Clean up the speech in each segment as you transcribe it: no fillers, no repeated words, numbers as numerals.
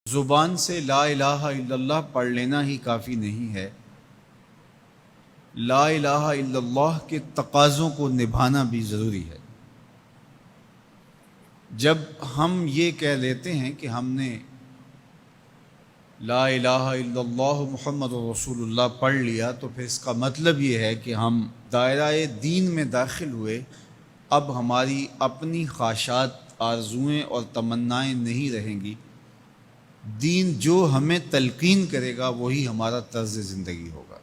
زبان سے لا الہ الا اللہ پڑھ لینا ہی کافی نہیں ہے، لا الہ الا اللہ کے تقاضوں کو نبھانا بھی ضروری ہے۔ جب ہم یہ کہہ لیتے ہیں کہ ہم نے لا الہ الا اللہ محمد رسول اللہ پڑھ لیا، تو پھر اس کا مطلب یہ ہے کہ ہم دائرہ دین میں داخل ہوئے، اب ہماری اپنی خواہشات، آرزوئیں اور تمنائیں نہیں رہیں گی، دین جو ہمیں تلقین کرے گا وہی ہمارا طرز زندگی ہوگا۔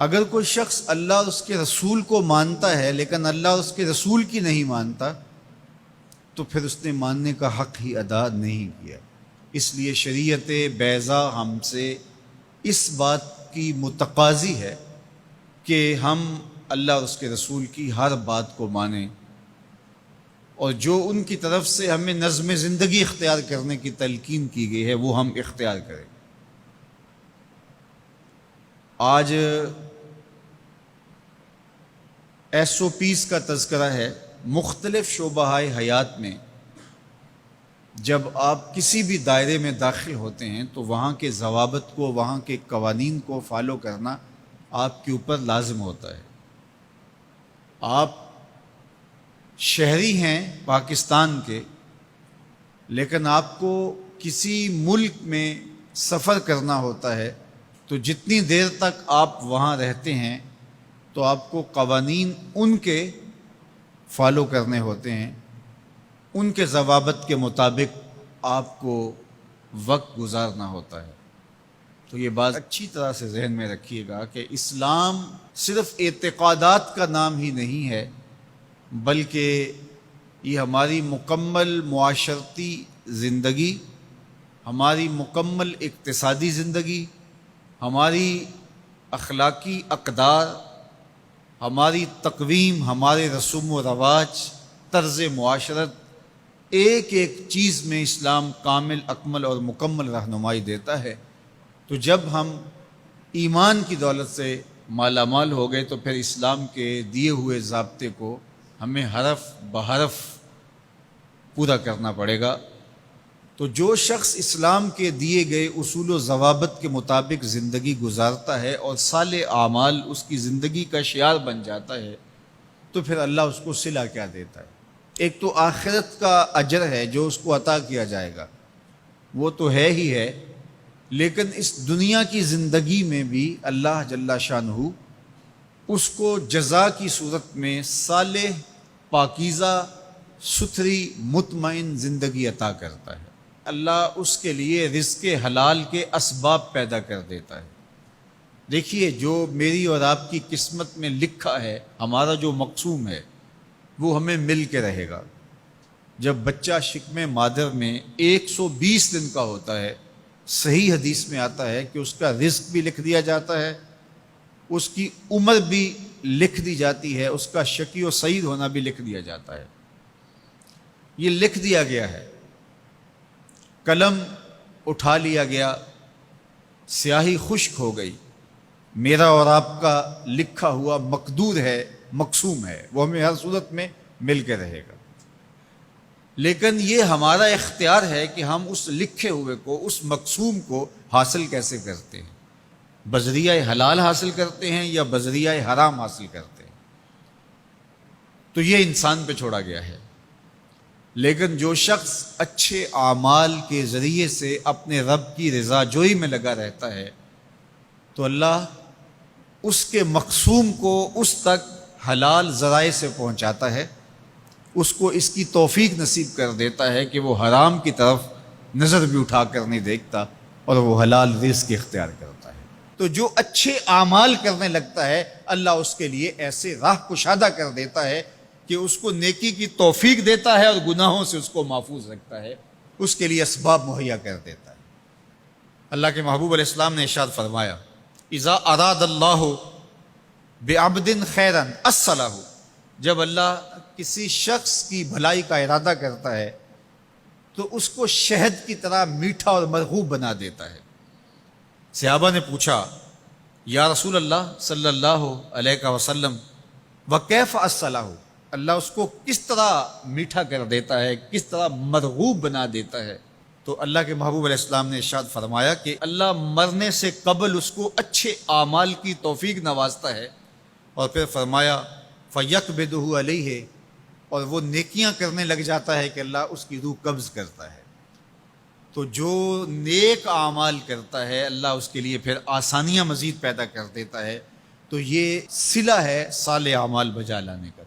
اگر کوئی شخص اللہ اور اس کے رسول کو مانتا ہے لیکن اللہ اور اس کے رسول کی نہیں مانتا، تو پھر اس نے ماننے کا حق ہی ادا نہیں کیا۔ اس لیے شریعت بیضا ہم سے اس بات کی متقاضی ہے کہ ہم اللہ اور اس کے رسول کی ہر بات کو مانیں، اور جو ان کی طرف سے ہمیں نظم زندگی اختیار کرنے کی تلقین کی گئی ہے وہ ہم اختیار کریں۔ آج SOPs کا تذکرہ ہے۔ مختلف شعبہ حیات میں جب آپ کسی بھی دائرے میں داخل ہوتے ہیں تو وہاں کے ضوابط کو، وہاں کے قوانین کو فالو کرنا آپ کے اوپر لازم ہوتا ہے۔ آپ شہری ہیں پاکستان کے، لیکن آپ کو کسی ملک میں سفر کرنا ہوتا ہے، تو جتنی دیر تک آپ وہاں رہتے ہیں تو آپ کو قوانین ان کے فالو کرنے ہوتے ہیں، ان کے ضوابط کے مطابق آپ کو وقت گزارنا ہوتا ہے۔ تو یہ بات اچھی طرح سے ذہن میں رکھیے گا کہ اسلام صرف اعتقادات کا نام ہی نہیں ہے، بلکہ یہ ہماری مکمل معاشرتی زندگی، ہماری مکمل اقتصادی زندگی، ہماری اخلاقی اقدار، ہماری تقویم، ہمارے رسوم و رواج، طرز معاشرت، ایک ایک چیز میں اسلام کامل، اکمل اور مکمل رہنمائی دیتا ہے۔ تو جب ہم ایمان کی دولت سے مالا مال ہو گئے تو پھر اسلام کے دیے ہوئے ضابطے کو ہمیں حرف بحرف پورا کرنا پڑے گا۔ تو جو شخص اسلام کے دیے گئے اصول و ضوابط کے مطابق زندگی گزارتا ہے اور صالح اعمال اس کی زندگی کا شعار بن جاتا ہے، تو پھر اللہ اس کو صلہ کیا دیتا ہے؟ ایک تو آخرت کا اجر ہے جو اس کو عطا کیا جائے گا، وہ تو ہے ہی ہے، لیکن اس دنیا کی زندگی میں بھی اللہ جل شانہ اس کو جزا کی صورت میں صالح، پاکیزہ، ستھری، مطمئن زندگی عطا کرتا ہے۔ اللہ اس کے لیے رزق حلال کے اسباب پیدا کر دیتا ہے۔ دیکھیے، جو میری اور آپ کی قسمت میں لکھا ہے، ہمارا جو مقسوم ہے، وہ ہمیں مل کے رہے گا۔ جب بچہ شکم مادر میں 120 دن کا ہوتا ہے، صحیح حدیث میں آتا ہے کہ اس کا رزق بھی لکھ دیا جاتا ہے، اس کی عمر بھی لکھ دی جاتی ہے، اس کا شقی و سعید ہونا بھی لکھ دیا جاتا ہے۔ یہ لکھ دیا گیا ہے، قلم اٹھا لیا گیا، سیاہی خشک ہو گئی، میرا اور آپ کا لکھا ہوا مقدور ہے، مقسوم ہے، وہ ہمیں ہر صورت میں مل کے رہے گا۔ لیکن یہ ہمارا اختیار ہے کہ ہم اس لکھے ہوئے کو، اس مقسوم کو حاصل کیسے کرتے ہیں، بذریعہ حلال حاصل کرتے ہیں یا بذریعہ حرام حاصل کرتے ہیں، تو یہ انسان پہ چھوڑا گیا ہے۔ لیکن جو شخص اچھے اعمال کے ذریعے سے اپنے رب کی رضا جوئی میں لگا رہتا ہے، تو اللہ اس کے مقسوم کو اس تک حلال ذرائع سے پہنچاتا ہے، اس کو اس کی توفیق نصیب کر دیتا ہے کہ وہ حرام کی طرف نظر بھی اٹھا کر نہیں دیکھتا اور وہ حلال رزق اختیار کرتا ہے۔ تو جو اچھے اعمال کرنے لگتا ہے، اللہ اس کے لیے ایسے راہ کشادہ کر دیتا ہے کہ اس کو نیکی کی توفیق دیتا ہے اور گناہوں سے اس کو محفوظ رکھتا ہے، اس کے لیے اسباب مہیا کر دیتا ہے۔ اللہ کے محبوب علیہ السلام نے ارشاد فرمایا، اذا اراد اللہ بعبد خیرا اصلہ، جب اللہ کسی شخص کی بھلائی کا ارادہ کرتا ہے تو اس کو شہد کی طرح میٹھا اور مرغوب بنا دیتا ہے۔ صحابہ نے پوچھا، یا رسول اللہ صلی اللہ علیہ وسلم، وکیف اصلہ، اللہ اس کو کس طرح میٹھا کر دیتا ہے، کس طرح مرغوب بنا دیتا ہے؟ تو اللہ کے محبوب علیہ السلام نے ارشاد فرمایا کہ اللہ مرنے سے قبل اس کو اچھے اعمال کی توفیق نوازتا ہے، اور پھر فرمایا فَيَقْبِضُهُ عَلَيْهِ، اور وہ نیکیاں کرنے لگ جاتا ہے کہ اللہ اس کی روح قبض کرتا ہے۔ تو جو نیک اعمال کرتا ہے اللہ اس کے لیے پھر آسانیاں مزید پیدا کر دیتا ہے۔ تو یہ صلہ ہے صالح اعمال بجا لانے کا۔